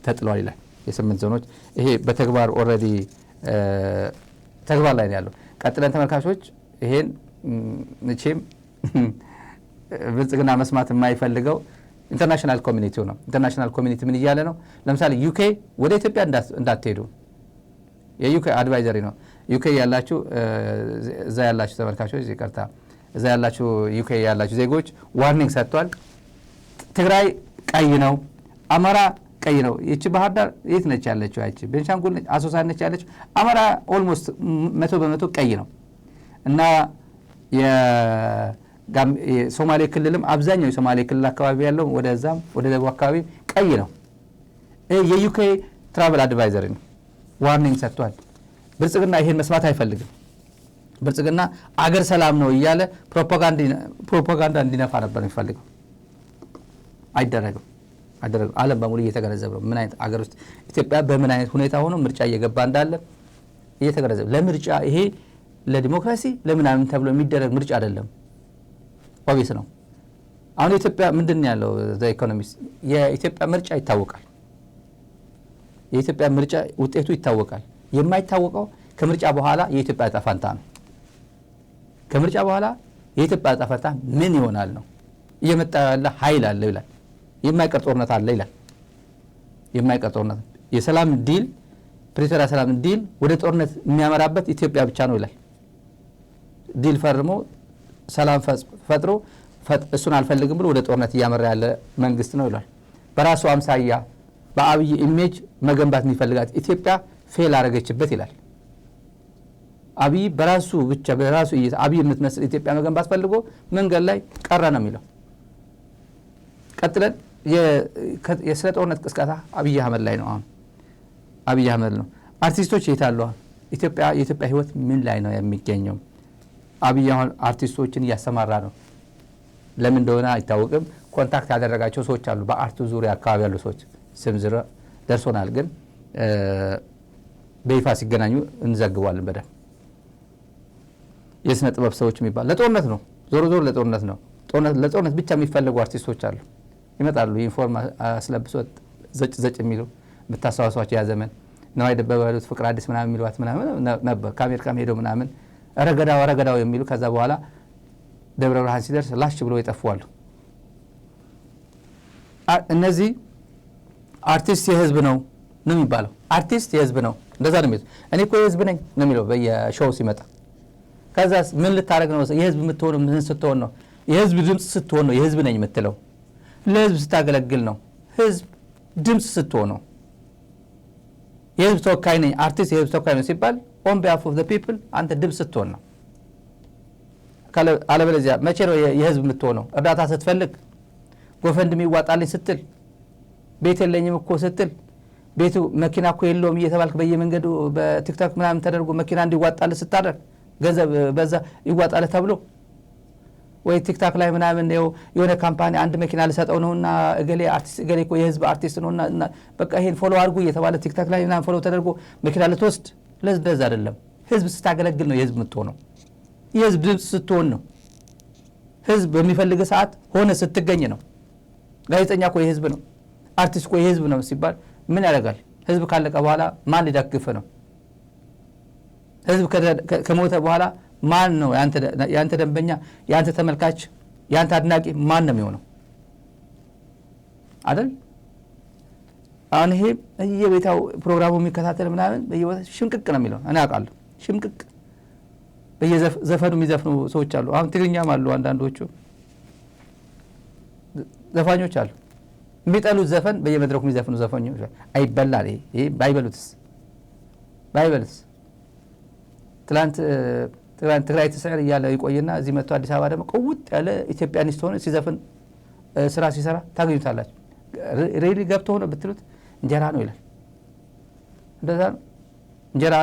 ተጥሏል ይላል። የ8 ዞኖች ይሄ በተግባር ኦልሬዲ ተግባር ላይ ነው ያለው። ቀጥለን ተመልካቾች ይሄን መቼም ብልጽግና መስማት የማይፈልገው ኢንተርናሽናል ኮሚኒቲው ነው። ኢንተርናሽናል ኮሚኒቲ ምን እያለ ነው? ለምሳሌ ዩኬ ወደ ኢትዮጵያ እንዳትሄዱ የዩኬ አድቫይዘሪ ነው። ዩኬ ያላችሁ እዛ ያላችሁ ተመልካቾች ይቅርታ፣ እዛ ያላችሁ ዩኬ ያላችሁ ዜጎች ዋርኒንግ ሰጥቷል። ትግራይ ቀይ ነው፣ አማራ ቀይ ነው። ይቺ ባህር ዳር የት ነች ያለችው? ያቺ ቤንሻንጉል ነች፣ አሶሳ ነች ያለችው። አማራ ኦልሞስት 100% ቀይ ነው እና የሶማሌ ክልልም አብዛኛው የሶማሌ ክልል አካባቢ ያለው ወደዛም ወደ ደቡብ አካባቢ ቀይ ነው። የዩኬ ትራቨል አድቫይዘሪ ነው ዋርኒንግ ሰጥቷል። ብልጽግና ይሄን መስማት አይፈልግም። ብልጽግና አገር ሰላም ነው እያለ ፕሮፓጋንዳ እንዲነፋ ነበር የሚፈልገው። አይደረግም። ዓለም በሙሉ እየተገነዘበ ነው ምን አይነት አገር ውስጥ ኢትዮጵያ በምን አይነት ሁኔታ ሆኖ ምርጫ እየገባ እንዳለ እየተገነዘበ። ለምርጫ ይሄ ለዲሞክራሲ ለምናምን ተብሎ የሚደረግ ምርጫ አይደለም። ኦቢስ ነው። አሁን ኢትዮጵያ ምንድነው ያለው? ዘ ኢኮኖሚስት የኢትዮጵያ ምርጫ ይታወቃል። የኢትዮጵያ ምርጫ ውጤቱ ይታወቃል። የማይታወቀው ከምርጫ በኋላ የኢትዮጵያ ዕጣ ፈንታ ነው። ከምርጫ በኋላ የኢትዮጵያ ዕጣ ፈንታ ምን ይሆናል ነው። እየመጣ ያለ ኃይል አለ ይላል። የማይቀር ጦርነት አለ ይላል። የማይቀር ጦርነት የሰላም ዲል ፕሪቶሪያ ሰላም ዲል ወደ ጦርነት የሚያመራበት ኢትዮጵያ ብቻ ነው ይላል። ዲል ፈርሞ ሰላም ፈጥሮ እሱን አልፈልግም ብሎ ወደ ጦርነት እያመራ ያለ መንግስት ነው ይላል። በራሱ አምሳያ በአብይ ኢሜጅ መገንባት የሚፈልጋት ኢትዮጵያ ፌል አረገችበት ይላል። አብይ በራሱ ብቻ በራሱ አብይ የምትመስል ኢትዮጵያ መገንባት ፈልጎ መንገድ ላይ ቀረ ነው የሚለው። ቀጥለን የስለ ጦርነት ቅስቀሳ አብይ አህመድ ላይ ነው። አሁን አብይ አህመድ ነው። አርቲስቶች የታሉ? የኢትዮጵያ ህይወት ምን ላይ ነው የሚገኘው? አብይ አሁን አርቲስቶችን እያሰማራ ነው። ለምን እንደሆነ አይታወቅም። ኮንታክት ያደረጋቸው ሰዎች አሉ። በአርቱ ዙሪያ አካባቢ ያሉ ሰዎች ስም ዝርዝር ደርሶናል፣ ግን በይፋ ሲገናኙ እንዘግባለን በደንብ። የስነ ጥበብ ሰዎች የሚባል ለጦርነት ነው፣ ዞሮ ለጦርነት ነው። ለጦርነት ብቻ የሚፈልጉ አርቲስቶች አሉ። ይመጣሉ፣ ዩኒፎርም አስለብሶ ዘጭ የሚሉ የምታስታውሷቸው ያ ዘመን ነው አይደበባሉት ፍቅር አዲስ ምናምን የሚሏት ምናምን ነበር። ከአሜሪካም ሄደው ምናምን ረገዳው የሚሉ ከዛ በኋላ ደብረ ብርሃን ሲደርስ ላሽ ብሎ ይጠፋሉ። እነዚህ አርቲስት የህዝብ ነው የሚባለው። አርቲስት የህዝብ ነው እንደዛ ነው የሚሉት። እኔ እኮ የህዝብ ነኝ ነው የሚለው በየሾው ሲመጣ። ከዛስ ምን ልታረግ ነው? የህዝብ የምትሆነው ምን ስትሆን ነው? የህዝብ ድምጽ ስትሆን ነው የህዝብ ነኝ የምትለው። ለህዝብ ስታገለግል ነው። ህዝብ ድምጽ ስትሆን ነው። የህዝብ ተወካይ ነኝ አርቲስት የህዝብ ተወካይ ነው ሲባል on behalf of the people አንተ ድምጽ ስትሆን ነው። አለበለዚያ መቼ ነው የህዝብ የምትሆነው? እርዳታ ስትፈልግ፣ ጎፈንድሚ ይዋጣልኝ ስትል፣ ቤት የለኝም እኮ ስትል፣ ቤቱ መኪና እኮ የለውም እየተባልክ በየመንገዱ በቲክቶክ ምናምን ተደርጎ መኪና እንዲዋጣልህ ስታደርግ ገንዘብ በዛ ይዋጣልህ ተብሎ ወይ ቲክቶክ ላይ ምናምን የሆነ ካምፓኒ አንድ መኪና ልሰጠው ነውና እገሌ አርቲስት እገሌ እኮ የህዝብ አርቲስት ነውና በቃ ይሄን ፎሎ አድርጉ እየተባለ ቲክቶክ ላይ ምናምን ፎሎ ተደርጎ መኪና ልትወስድ ለዛ አይደለም። ህዝብ ስታገለግል ነው የህዝብ የምትሆነው። የህዝብ ድምጽ ስትሆን ነው። ህዝብ በሚፈልግ ሰዓት ሆነ ስትገኝ ነው። ጋዜጠኛ እኮ የህዝብ ነው፣ አርቲስት እኮ የህዝብ ነው ሲባል ምን ያደርጋል? ህዝብ ካለቀ በኋላ ማን ሊደግፍ ነው? ህዝብ ከሞተ በኋላ ማን ነው ያንተ ደንበኛ፣ ያንተ ተመልካች፣ ያንተ አድናቂ ማን ነው የሚሆነው? አይደል? አሁን ይሄ በየቤታው ፕሮግራሙ የሚከታተል ምናምን በየቦታ ሽምቅቅ ነው የሚለው እኔ አውቃለሁ። ሽምቅቅ በየዘፈኑ የሚዘፍኑ ሰዎች አሉ። አሁን ትግርኛም አሉ፣ አንዳንዶቹ ዘፋኞች አሉ። የሚጠሉት ዘፈን በየመድረኩ የሚዘፍኑ ዘፋኞች አይበላል። ይሄ ባይበሉትስ ትላንት ትግራይ ተሰዕር እያለ ይቆይና እዚህ መጥቶ አዲስ አበባ ደግሞ ቀውጥ ያለ ኢትዮጵያኒስት ሆነ ሲዘፍን ስራ ሲሰራ ታገኙታላችሁ። ሬሊ ገብቶ ሆነ ብትሉት እንጀራ ነው ይላል። እንደዛ ነው እንጀራ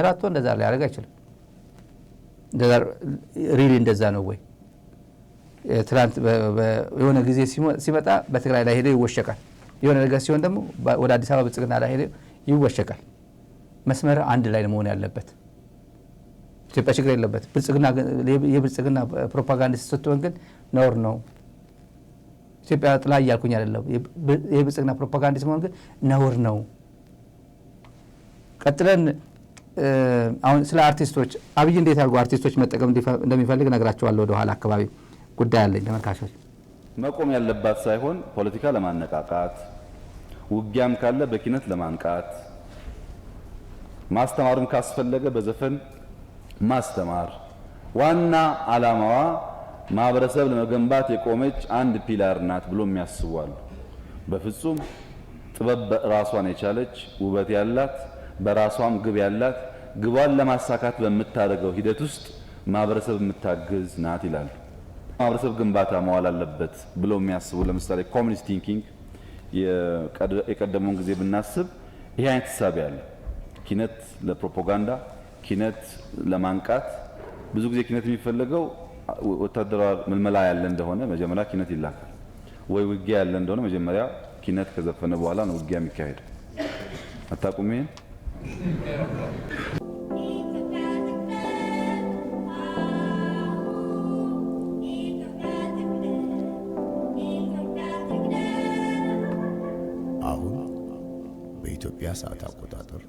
አጥቶ እንደዛ ሊያደርግ አይችልም። እንደዛ ሪሊ እንደዛ ነው ወይ? ትናንት የሆነ ጊዜ ሲመጣ በትግራይ ላይ ሄዶ ይወሸቃል። የሆነ ነገር ሲሆን ደግሞ ወደ አዲስ አበባ ብልጽግና ላይ ሄዶ ይወሸቃል። መስመር አንድ ላይ መሆን ያለበት። ኢትዮጵያ ችግር የለበት። የብልጽግና ፕሮፓጋንዲስት ስትሆን ግን ነውር ነው። ኢትዮጵያ ጥላ እያልኩኝ አይደለም። የብልጽግና ፕሮፓጋንዲስት መሆን ግን ነውር ነው። ቀጥለን አሁን ስለ አርቲስቶች አብይ እንዴት አድርጎ አርቲስቶች መጠቀም እንደሚፈልግ ነግራቸዋለሁ። ወደ ኋላ አካባቢ ጉዳይ አለኝ ተመልካቾች። መቆም ያለባት ሳይሆን ፖለቲካ ለማነቃቃት ውጊያም ካለ በኪነት ለማንቃት ማስተማርም ካስፈለገ በዘፈን ማስተማር ዋና ዓላማዋ ማህበረሰብ ለመገንባት የቆመች አንድ ፒላር ናት ብሎ የሚያስቡዋል። በፍጹም ጥበብ ራሷን የቻለች ውበት ያላት በራሷም ግብ ያላት ግቧን ለማሳካት በመታደገው ሂደት ውስጥ ማህበረሰብ የምታግዝ ናት ይላሉ። ማህበረሰብ ግንባታ መዋል አለበት ብሎ የሚያስቡ ለምሳሌ ኮሚኒስት ቲንኪንግ የቀደመውን ጊዜ ብናስብ ይሄ አይነት ሐሳብ ያለ ኪነት ለፕሮፓጋንዳ ኪነት ለማንቃት ብዙ ጊዜ ኪነት የሚፈልገው ወታደራዊ ምልመላ ያለ እንደሆነ መጀመሪያ ኪነት ይላካል ወይ ውጊያ ያለ እንደሆነ መጀመሪያ ኪነት ከዘፈነ በኋላ ነው ውጊያ የሚካሄደው። አታውቁም ይሄን? አሁን በኢትዮጵያ ሰዓት አቆጣጠር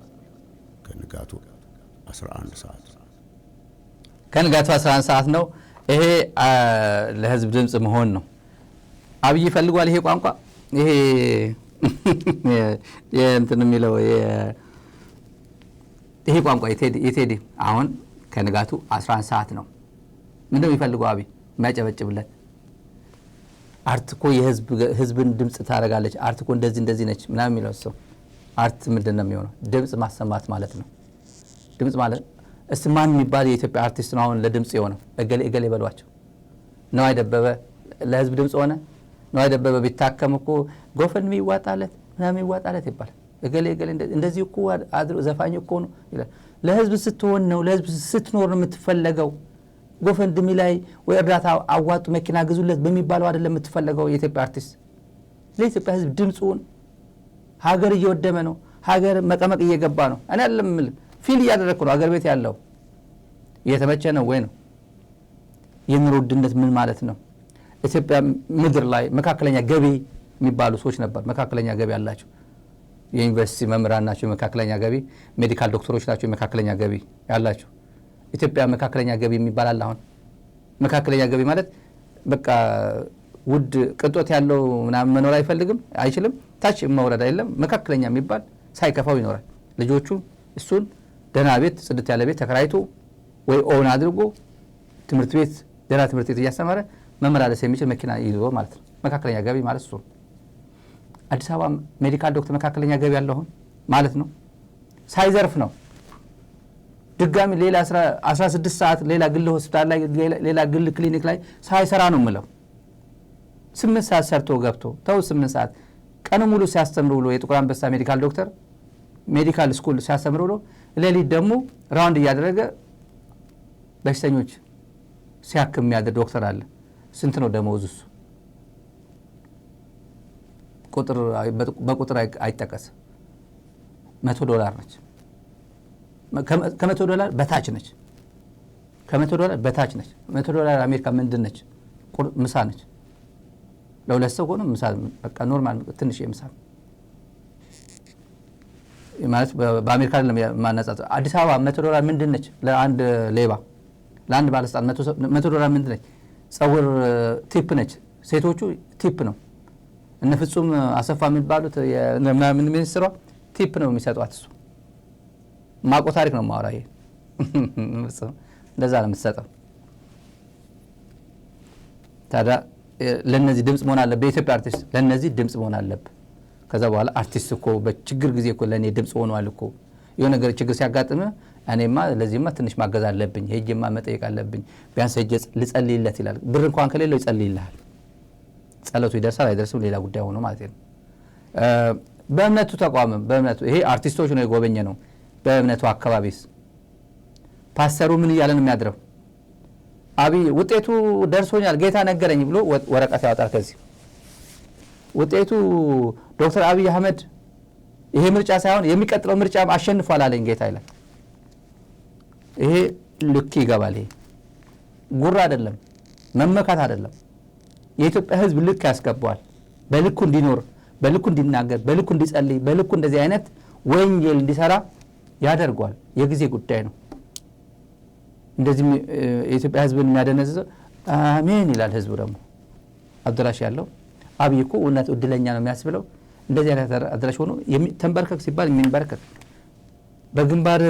ከንጋቱ 11 ሰዓት ከንጋቱ 11 ሰዓት ነው። ይሄ ለህዝብ ድምጽ መሆን ነው። አብይ ፈልጓል። ይሄ ቋንቋ ይሄ የእንትን የሚለው ይሄ ቋንቋ የቴዲ አሁን ከንጋቱ 11 ሰዓት ነው። ምንድነው የሚፈልገው አብይ? የሚያጨበጭብለት አርት እኮ የህዝብን ድምጽ ታረጋለች። አርት እኮ እንደዚህ ነች ምናምን የሚለው ሰው አርት ምንድነው የሚሆነው? ድምጽ ማሰማት ማለት ነው። ድምጽ ማለት እስቲ ማን የሚባል የኢትዮጵያ አርቲስት ነው አሁን ለድምጽ የሆነው? እገሌ በሏቸው። ነዋይ ደበበ ለህዝብ ድምጽ ሆነ። ነዋይ ደበበ ቢታከም እኮ ጎፈንድሚ ይዋጣለት ምናምን ይዋጣለት ይባላል። እገሌ እንደዚህ እኮ አድሮ ዘፋኝ እኮ ነው ይላል። ለህዝብ ስትሆን ነው፣ ለህዝብ ስትኖር ነው የምትፈለገው። ጎፈንድሚ ላይ ወይ እርዳታ አዋጡ መኪና ግዙለት በሚባለው አይደለም የምትፈለገው የኢትዮጵያ አርቲስት። ለኢትዮጵያ ህዝብ ድምጹን ሀገር እየወደመ ነው። ሀገር መቀመቅ እየገባ ነው። እኔ አይደለም ፊል እያደረኩ ነው። ሀገር ቤት ያለው እየተመቸ ነው ወይ ነው? የኑሮ ውድነት ምን ማለት ነው? ኢትዮጵያ ምድር ላይ መካከለኛ ገቢ የሚባሉ ሰዎች ነበር። መካከለኛ ገቢ ያላቸው የዩኒቨርሲቲ መምህራን ናቸው። መካከለኛ ገቢ ሜዲካል ዶክተሮች ናቸው። መካከለኛ ገቢ ያላቸው ኢትዮጵያ መካከለኛ ገቢ የሚባል አለ። አሁን መካከለኛ ገቢ ማለት በቃ ውድ ቅንጦት ያለው ምናምን መኖር አይችልም። ታች መውረድ አይደለም። መካከለኛ የሚባል ሳይከፋው ይኖራል። ልጆቹ እሱን ደህና ቤት ጽድት ያለ ቤት ተከራይቶ ወይ ኦን አድርጎ ትምህርት ቤት ደህና ትምህርት ቤት እያስተማረ መመላለስ የሚችል መኪና ይዞ ማለት ነው። መካከለኛ ገቢ ማለት እሱ። አዲስ አበባ ሜዲካል ዶክተር መካከለኛ ገቢ ያለው ማለት ነው። ሳይዘርፍ ነው። ድጋሚ ሌላ 16 ሰዓት ሌላ ግል ሆስፒታል ላይ ሌላ ግል ክሊኒክ ላይ ሳይሰራ ነው የምለው። 8 ሰዓት ሰርቶ ገብቶ ተው 8 ሰዓት ቀኑ ሙሉ ሲያስተምር ብሎ የጥቁር አንበሳ ሜዲካል ዶክተር ሜዲካል ስኩል ሲያስተምር ብሎ ሌሊት ደግሞ ራውንድ እያደረገ በሽተኞች ሲያክም የሚያደርግ ዶክተር አለ። ስንት ነው ደሞዙ? እሱ በቁጥር አይጠቀስም። $100 ነች። $100 በታች ነች። $100 በታች ነች። $100 አሜሪካ ምንድን ነች? ምሳ ነች። ለሁለት ሰው ሆኖ ምሳ በቃ ኖርማል ትንሽ የምሳ ማለት በአሜሪካ ለማነጻጸር አዲስ አበባ $100 ምንድን ነች? ለአንድ ሌባ ለአንድ ባለስልጣን $100 ምንድን ነች? ጸጉር ቲፕ ነች። ሴቶቹ ቲፕ ነው። እነ ፍጹም አሰፋ የሚባሉት የምናምን ሚኒስትሯ ቲፕ ነው የሚሰጧት። እሱ ማቆ ታሪክ ነው ማወራ። ይሄ እንደዛ ነው የምትሰጠው። ታዲያ ለነዚህ ድምጽ መሆን አለበት። በኢትዮጵያ አርቲስት ለነዚህ ድምጽ መሆን አለበት። ከዛ በኋላ አርቲስት እኮ በችግር ጊዜ እኮ ለኔ ድምጽ ሆኗል እኮ የሆነ ነገር ችግር ሲያጋጥም እኔማ ለዚህማ ትንሽ ማገዝ አለብኝ ሄጄማ መጠየቅ አለብኝ ቢያንስ ሄጄ ልጸልይለት ይላል ብር እንኳን ከሌለው ይጸልይልሃል ጸሎቱ ይደርሳል አይደርስም ሌላ ጉዳይ ሆኖ ማለት ነው በእምነቱ ተቋም በእምነቱ ይሄ አርቲስቶች ነው የጎበኘ ነው በእምነቱ አካባቢስ ፓስተሩ ምን ይያለ ነው የሚያድረው አብይ ውጤቱ ደርሶኛል ጌታ ነገረኝ ብሎ ወረቀት ያወጣል ከዚህ ውጤቱ ዶክተር አብይ አህመድ ይሄ ምርጫ ሳይሆን የሚቀጥለው ምርጫ አሸንፏል አለኝ ጌታ ይላል ይሄ ልክ ይገባል ይሄ ጉራ አይደለም መመካት አይደለም የኢትዮጵያ ህዝብ ልክ ያስገባዋል በልኩ እንዲኖር በልኩ እንዲናገር በልኩ እንዲጸልይ በልኩ እንደዚህ አይነት ወንጌል እንዲሰራ ያደርጋል የጊዜ ጉዳይ ነው እንደዚህ የኢትዮጵያ ህዝብን የሚያደነዝዝ አሜን ይላል ህዝቡ ደግሞ አድራሽ ያለው አብይ እኮ እውነት እድለኛ ነው የሚያስብለው እንደዚህ አይነት አድራሽ ሆኖ ተንበርከክ ሲባል የሚንበርከክ በግንባር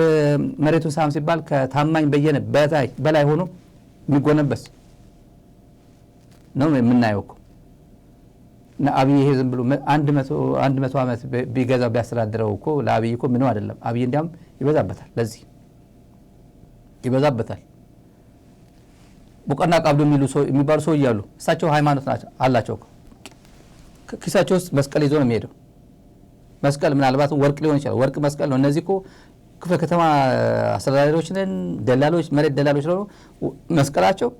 መሬቱን ሳም ሲባል ከታማኝ በየነ በላይ ሆኖ የሚጎነበስ ነው የምናየው እኮ እና አብይ ይሄ ዝም ብሎ 100 ዓመት ቢገዛ ቢያስተዳድረው እኮ ለአብይ እኮ ምንም አይደለም አብይ እንዲያም ይበዛበታል ለዚህ ይበዛበታል ቡቀና ቀብዱ የሚባሉ ሰው ይያሉ እሳቸው ሃይማኖት አላቸው ኪሳቸው ውስጥ መስቀል ይዞ ነው የሚሄደው መስቀል ምናልባት ወርቅ ሊሆን ይችላል ወርቅ መስቀል ነው እነዚህ እኮ ክፍለ ከተማ አስተዳዳሪዎች ነን ደላሎች መሬት ደላሎች ነው መስቀላቸው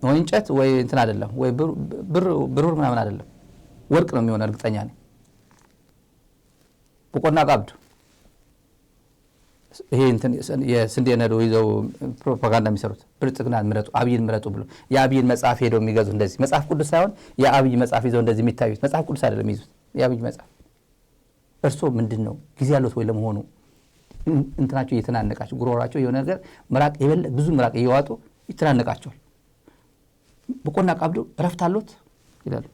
ወይ እንጨት ወይ እንትን አይደለም ወይ ብር ምናምን አይደለም ወርቅ ነው የሚሆነው እርግጠኛ ነኝ ቡቀና ቀብዱ ይሄ እንትን የስንዴ ነዶ ይዘው ፕሮፓጋንዳ የሚሰሩት ብልጽግናን ምረጡ አብይን ምረጡ ብሎ የአብይን መጽሐፍ ሄደው የሚገዙ እንደዚህ መጽሐፍ ቅዱስ ሳይሆን የአብይ መጽሐፍ ይዘው እንደዚህ የሚታዩት መጽሐፍ ቅዱስ አይደለም ይዙት የአብይ መጽሐፍ እርሶ ምንድነው ጊዜ ያለው ወይ ለመሆኑ እንትናቸው እየተናነቃቸው ጉሮራቸው የሆነ ነገር ምራቅ ይበል ብዙ ምራቅ እየዋጡ ይተናነቃቸዋል ቡቀና ቀብዱ ረፍት አሉት ይላሉ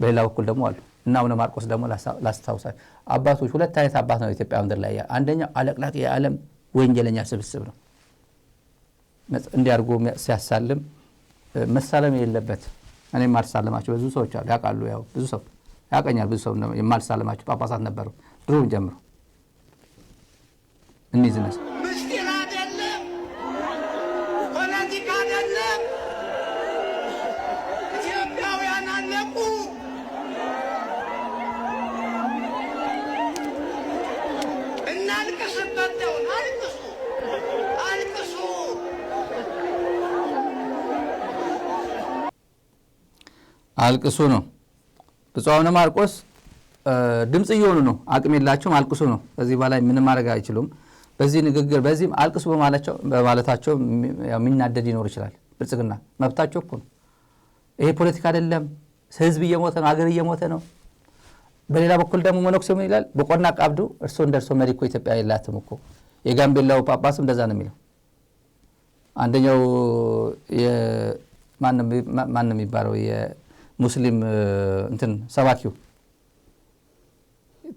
በሌላ በኩል ደግሞ አሉ እና አቡነ ማርቆስ ደግሞ ላስታውሳል አባቶች ሁለት አይነት አባት ነው ኢትዮጵያ ምድር ላይ አንደኛው አለቅላቅ የዓለም ወንጀለኛ ስብስብ ነው እንዲያርጎ ሲያሳልም መሳለም የሌለበት እኔ ማርሳለማቸው ብዙ ሰዎች አሉ ያቃሉ ያው ብዙ ሰው ያቀኛል ብዙ ሰው የማልሳለማቸው ጳጳሳት ነበሩ ድሮም ጀምሮ እንይዝነስ ምስኪን አይደለም ፖለቲካ አይደለም ኢትዮጵያውያን አለቁ እናልቅስበት ደውን አልቅሱ አልቅሱ ነው ብፁዕ አቡነ ማርቆስ ድምጽ እየሆኑ ነው አቅም የላቸውም አልቅሱ ነው በዚህ በላይ ምንም ማድረግ አይችሉም በዚህ ንግግር በዚህም አልቅሱ በማለታቸው የሚናደድ ይኖር ይችላል ብልጽግና መብታቸው እኮ ነው ይሄ ፖለቲካ አይደለም ህዝብ እየሞተ ነው ሀገር እየሞተ ነው በሌላ በኩል ደግሞ መነኩሴ ምን ይላል ቡቀና ቀብዱ እርሶ እንደርሶ መሪ እኮ ኢትዮጵያ የላትም እኮ የጋምቤላው ጳጳስ እንደዛ ነው የሚለው አንደኛው ማን ነው የሚባለው የሙስሊም እንትን ሰባኪው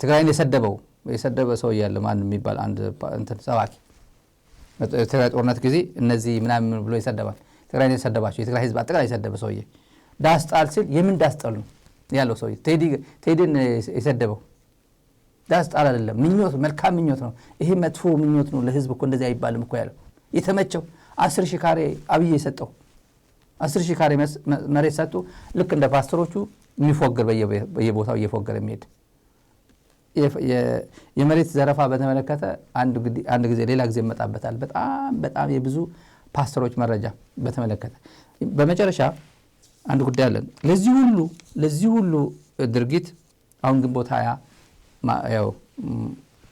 ትግራይን የሰደበ ሰው ያለ ማን የሚባል አንድ እንትን ሰባኪ ትግራይ ጦርነት ጊዜ እነዚህ ምናምን ብሎ ይሰደባል ትግራይን የሰደባቸው የትግራይ ህዝብ አጠቃላይ የሰደበ ሰውዬ ዳስጣል ሲል የምን ዳስጣል ነው ያለው ሰውዬ ቴዲን የሰደበው ዳስጣል አይደለም ምኞት መልካም ምኞት ነው ይሄ መጥፎ ምኞት ነው ለህዝብ እኮ እንደዚህ አይባልም እኮ ያለው የተመቸው 10,000 ካሬ አብይ የሰጠው 10,000 ካሬ መሬት ሰጡ ልክ እንደ ፓስተሮቹ የሚፎገር በየቦታው እየፎገረ የሚሄድ የመሬት ዘረፋ በተመለከተ አንድ ጊዜ ሌላ ጊዜ መጣበታል በጣም የብዙ ፓስተሮች መረጃ በተመለከተ በመጨረሻ አንድ ጉዳይ አለን ለዚህ ሁሉ ድርጊት አሁን ግንቦት 20 ያው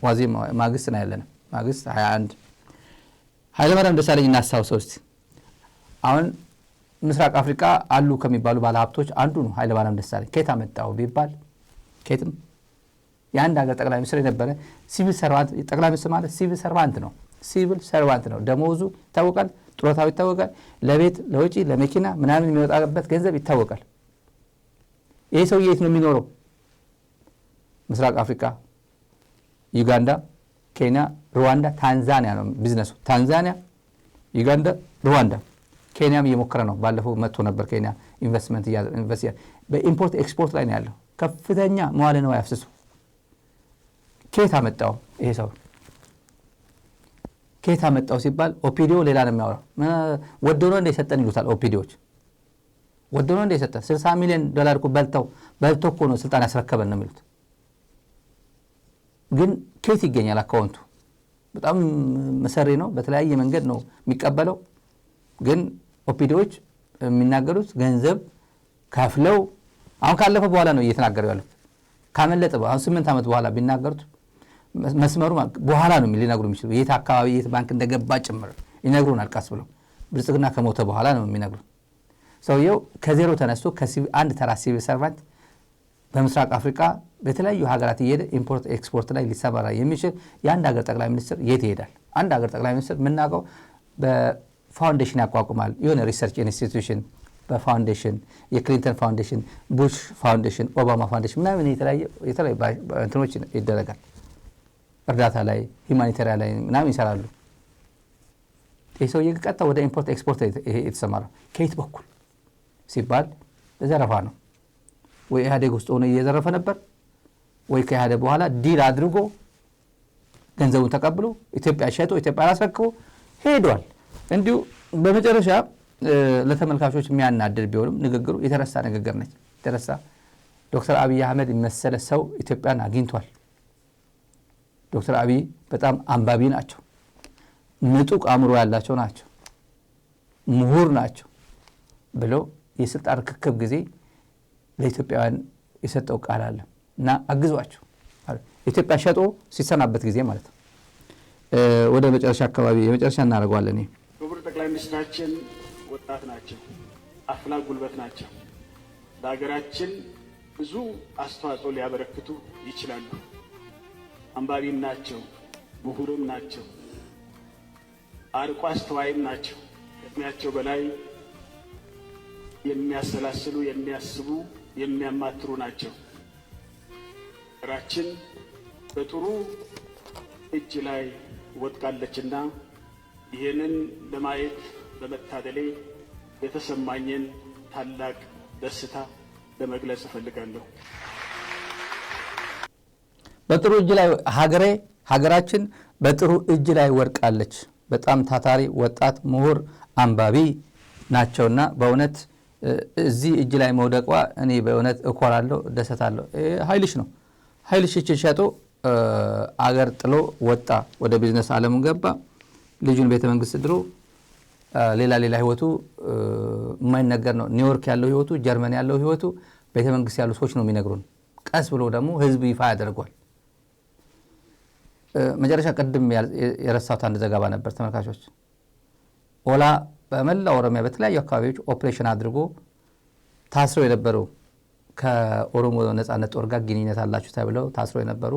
ዋዜማ ማግስት ነው ያለነው ማግስት 21 ኃይለማርያም ደሳለኝ እናስታውሰው እስቲ አሁን ምስራቅ አፍሪካ አሉ ከሚባሉ ባለሀብቶች አንዱ ነው ኃይለማርያም ደሳለኝ ከየት አመጣው ቢባል ከየትም የአንድ ሀገር ጠቅላይ ሚኒስትር የነበረ ሲቪል ሰርቫንት ጠቅላይ ሚኒስትር ማለት ሲቪል ሰርቫንት ነው ሲቪል ሰርቫንት ነው ደሞዙ ይታወቃል ጡረታው ይታወቃል ለቤት ለወጪ ለመኪና ምናምን የሚወጣበት ገንዘብ ይታወቃል ይሄ ሰው የት ነው የሚኖረው ምስራቅ አፍሪካ ዩጋንዳ ኬንያ ሩዋንዳ ታንዛኒያ ነው ቢዝነሱ ታንዛኒያ ዩጋንዳ ሩዋንዳ ኬንያም እየሞከረ ነው ባለፈው መጥቶ ነበር ኬንያ ኢንቨስትመንት በኢምፖርት ኤክስፖርት ላይ ነው ያለው ከፍተኛ መዋለ ንዋይ አፍስሱ ከየት አመጣው ይሄ ሰው ከየት አመጣው ሲባል ኦፒዲዮ ሌላ ነው የሚያወራው። ወዶ ነው እንደ ሰጠን ይሉታል ኦፒዲዮች። ወዶ ነው እንደ ሰጠን $60 ሚሊዮን እኮ በልተው እኮ ነው ስልጣን ያስረከበን ነው የሚሉት። ግን ከየት ይገኛል አካውንቱ? በጣም መሰሪ ነው። በተለያየ መንገድ ነው የሚቀበለው። ግን ኦፒዲዮች የሚናገሩት ገንዘብ ከፍለው አሁን ካለፈ በኋላ ነው እየተናገሩ ያሉት። ካመለጠ አሁን 8 ዓመት በኋላ ቢናገሩት መስመሩ በኋላ ነው ሊነግሩ የሚችሉ የት አካባቢ የት ባንክ እንደገባ ጭምር ይነግሩናል። ቀስ ብለው ብልጽግና ከሞተ በኋላ ነው የሚነግሩ። ሰውየው ከዜሮ ተነስቶ አንድ ተራ ሲቪል ሰርቫንት በምስራቅ አፍሪካ በተለያዩ ሀገራት እየሄደ ኢምፖርት ኤክስፖርት ላይ ሊሰማራ የሚችል የአንድ ሀገር ጠቅላይ ሚኒስትር የት ይሄዳል? አንድ ሀገር ጠቅላይ ሚኒስትር የምናውቀው በፋውንዴሽን ያቋቁማል። የሆነ ሪሰርች ኢንስቲትዩሽን በፋውንዴሽን የክሊንተን ፋውንዴሽን፣ ቡሽ ፋውንዴሽን፣ ኦባማ ፋውንዴሽን ምናምን የተለያዩ እንትኖች ይደረጋል። እርዳታ ላይ ሁማኒታሪያን ላይ ምናምን ይሰራሉ። ይህ ሰውዬ ቀጥታ ወደ ኢምፖርት ኤክስፖርት የተሰማራው ከየት በኩል ሲባል በዘረፋ ነው። ወይ ኢህአዴግ ውስጥ ሆኖ እየዘረፈ ነበር፣ ወይ ከኢህአዴግ በኋላ ዲል አድርጎ ገንዘቡን ተቀብሎ ኢትዮጵያ ሸጦ ኢትዮጵያ አስረክቦ ሄዷል። እንዲሁ በመጨረሻ ለተመልካቾች የሚያናድር ቢሆንም ንግግሩ የተረሳ ንግግር ነች። የተረሳ ዶክተር አብይ አህመድ የመሰለ ሰው ኢትዮጵያን አግኝቷል። ዶክተር አብይ በጣም አንባቢ ናቸው፣ ምጡቅ አእምሮ ያላቸው ናቸው፣ ምሁር ናቸው ብሎ የስልጣን ርክክብ ጊዜ ለኢትዮጵያውያን የሰጠው ቃል አለ እና አግዟቸው ኢትዮጵያ ሸጦ ሲሰናበት ጊዜ ማለት ነው። ወደ መጨረሻ አካባቢ የመጨረሻ እናደርገዋለን። ክቡር ጠቅላይ ሚኒስትራችን ወጣት ናቸው፣ አፍላ ጉልበት ናቸው። ለሀገራችን ብዙ አስተዋጽኦ ሊያበረክቱ ይችላሉ። አንባቢም ናቸው፣ ምሁርም ናቸው፣ አርቆ አስተዋይም ናቸው። ከእድሜያቸው በላይ የሚያሰላስሉ፣ የሚያስቡ፣ የሚያማትሩ ናቸው። ሀገራችን በጥሩ እጅ ላይ ወድቃለችና ይህንን ለማየት በመታደሌ የተሰማኝን ታላቅ ደስታ ለመግለጽ እፈልጋለሁ። በጥሩ እጅ ላይ ሀገራችን በጥሩ እጅ ላይ ወድቃለች። በጣም ታታሪ ወጣት ምሁር አንባቢ ናቸውና በእውነት እዚህ እጅ ላይ መውደቋ እኔ በእውነት እኮራለሁ፣ ደሰታለሁ። ኃይልሽ ነው። ኃይልሽ ሸጦ አገር ጥሎ ወጣ፣ ወደ ቢዝነስ ዓለሙ ገባ። ልጁን ቤተ መንግስት ድሮ ሌላ ህይወቱ የማይነገር ነው። ኒውዮርክ ያለው ህይወቱ፣ ጀርመን ያለው ህይወቱ ቤተ መንግስት ያሉ ሰዎች ነው የሚነግሩን። ቀስ ብሎ ደግሞ ህዝብ ይፋ ያደርጓል። መጨረሻ ቀድም የረሳሁት አንድ ዘገባ ነበር ተመልካቾች። ኦላ በመላ ኦሮሚያ በተለያዩ አካባቢዎች ኦፕሬሽን አድርጎ ታስረው የነበሩ ከኦሮሞ ነጻነት ጦር ጋር ግንኙነት አላችሁ ተብለው ታስረው የነበሩ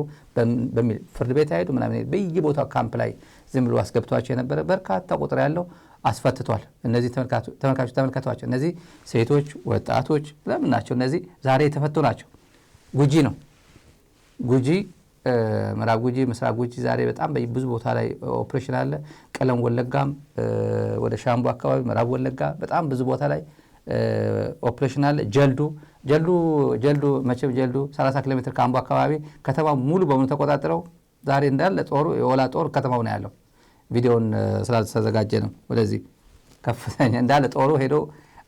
በሚል ፍርድ ቤት አይሄዱ ምናምን በየቦታው ካምፕ ላይ ዝም ብሎ አስገብቷቸው የነበረ በርካታ ቁጥር ያለው አስፈትቷል። እነዚህ ተመልካቾች እነዚህ ሴቶች፣ ወጣቶች ለምን ናቸው? እነዚህ ዛሬ የተፈቱ ናቸው። ጉጂ ነው። ጉጂ፣ ምዕራብ ጉጂ፣ ምስራቅ ጉጂ ዛሬ በጣም ብዙ ቦታ ላይ ኦፕሬሽን አለ። ቀለም ወለጋም ወደ ሻምቡ አካባቢ ምዕራብ ወለጋ በጣም ብዙ ቦታ ላይ ኦፕሬሽን አለ። ጀልዱ መቼም ጀልዱ 30 ኪሎ ሜትር ካምቡ አካባቢ ከተማ ሙሉ በሙሉ ተቆጣጥረው ዛሬ እንዳለ ጦሩ የኦላ ጦር ከተማው ነው ያለው። ቪዲዮን ስላልተዘጋጀ ነው ወደዚህ ከፍተኛ እንዳለ ጦሩ ሄዶ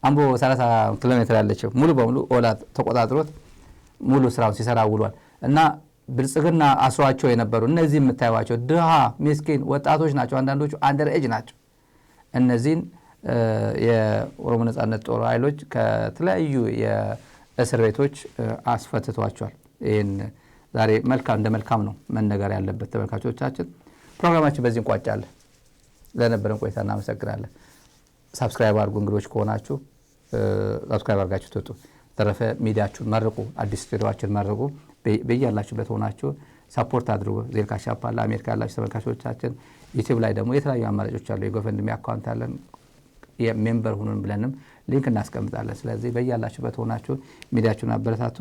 አምቦ 30 ኪሎ ሜትር ያለችው ሙሉ በሙሉ ኦላ ተቆጣጥሮት ሙሉ ስራውን ሲሰራ ውሏል። እና ብልጽግና አስሯቸው የነበሩ እነዚህ የምታዩዋቸው ድሃ ምስኪን ወጣቶች ናቸው። አንዳንዶቹ አንደር ኤጅ ናቸው። እነዚህን የኦሮሞ ነጻነት ጦር ኃይሎች ከተለያዩ የእስር ቤቶች አስፈትቷቸዋል። ይህን ዛሬ እንደ መልካም ነው መነገር ያለበት። ተመልካቾቻችን ፕሮግራማችን በዚህ እንቋጫለን። ለነበረን ቆይታ እናመሰግናለን። ሳብስክራይብ አድርጉ። እንግዶች ከሆናችሁ ሳብስክራይብ አድርጋችሁ ትወጡ። ተረፈ ሚዲያችሁን መርቁ፣ አዲስ ስቱዲዮአችንን መርቁ። በያላችሁበት ሆናችሁ ሰፖርት አድርጉ። ዜል ካሻፕ አለ። አሜሪካ ያላችሁ ተመልካቾቻችን ዩቲዩብ ላይ ደግሞ የተለያዩ አማራጮች አሉ። የጎፈንድሚ አካውንት አለን። የሜምበር ሁኑን ብለንም ሊንክ እናስቀምጣለን። ስለዚህ በያላችሁበት ሆናችሁ ሚዲያችሁን አበረታቱ።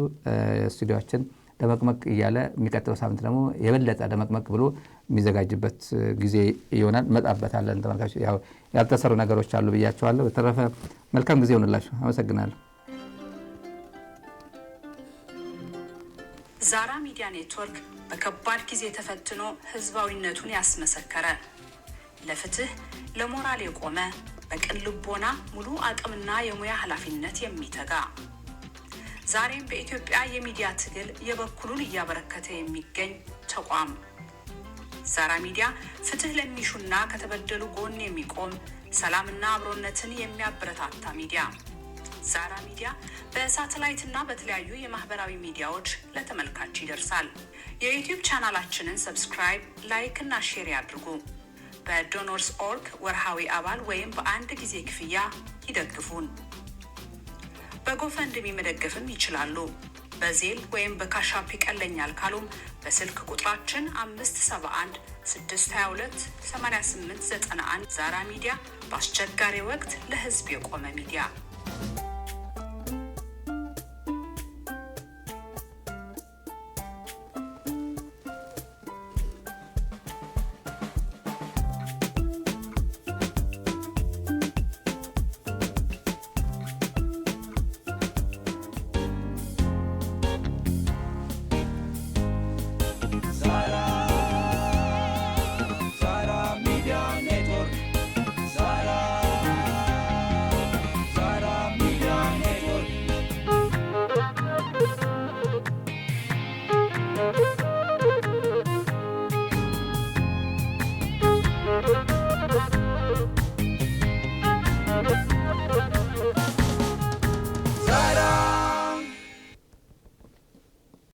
ስቱዲዮአችን ደመቅመቅ እያለ የሚቀጥለው ሳምንት ደግሞ የበለጠ ደመቅመቅ ብሎ የሚዘጋጅበት ጊዜ ይሆናል። መጣበታለን። ተመልካቾች ያው ያልተሰሩ ነገሮች አሉ ብያቸዋለሁ። በተረፈ መልካም ጊዜ ይሆንላችሁ። አመሰግናለሁ። ዛራ ሚዲያ ኔትወርክ በከባድ ጊዜ ተፈትኖ ህዝባዊነቱን ያስመሰከረ ለፍትህ ለሞራል የቆመ በቅን ልቦና ሙሉ አቅምና የሙያ ኃላፊነት የሚተጋ ዛሬም በኢትዮጵያ የሚዲያ ትግል የበኩሉን እያበረከተ የሚገኝ ተቋም ዛራ ሚዲያ ፍትህ ለሚሹና ከተበደሉ ጎን የሚቆም ሰላምና አብሮነትን የሚያበረታታ ሚዲያ ዛራ ሚዲያ በሳተላይትና በተለያዩ የማህበራዊ ሚዲያዎች ለተመልካች ይደርሳል። የዩቲዩብ ቻናላችንን ሰብስክራይብ፣ ላይክ እና ሼር ያድርጉ። በዶኖርስ ኦርግ ወርሃዊ አባል ወይም በአንድ ጊዜ ክፍያ ይደግፉን። በጎፈንድሚ መደገፍም ይችላሉ። በዜል ወይም በካሻፕ ይቀለኛል ካሉም በስልክ ቁጥራችን 571 622 8891 ዛራ ሚዲያ በአስቸጋሪ ወቅት ለህዝብ የቆመ ሚዲያ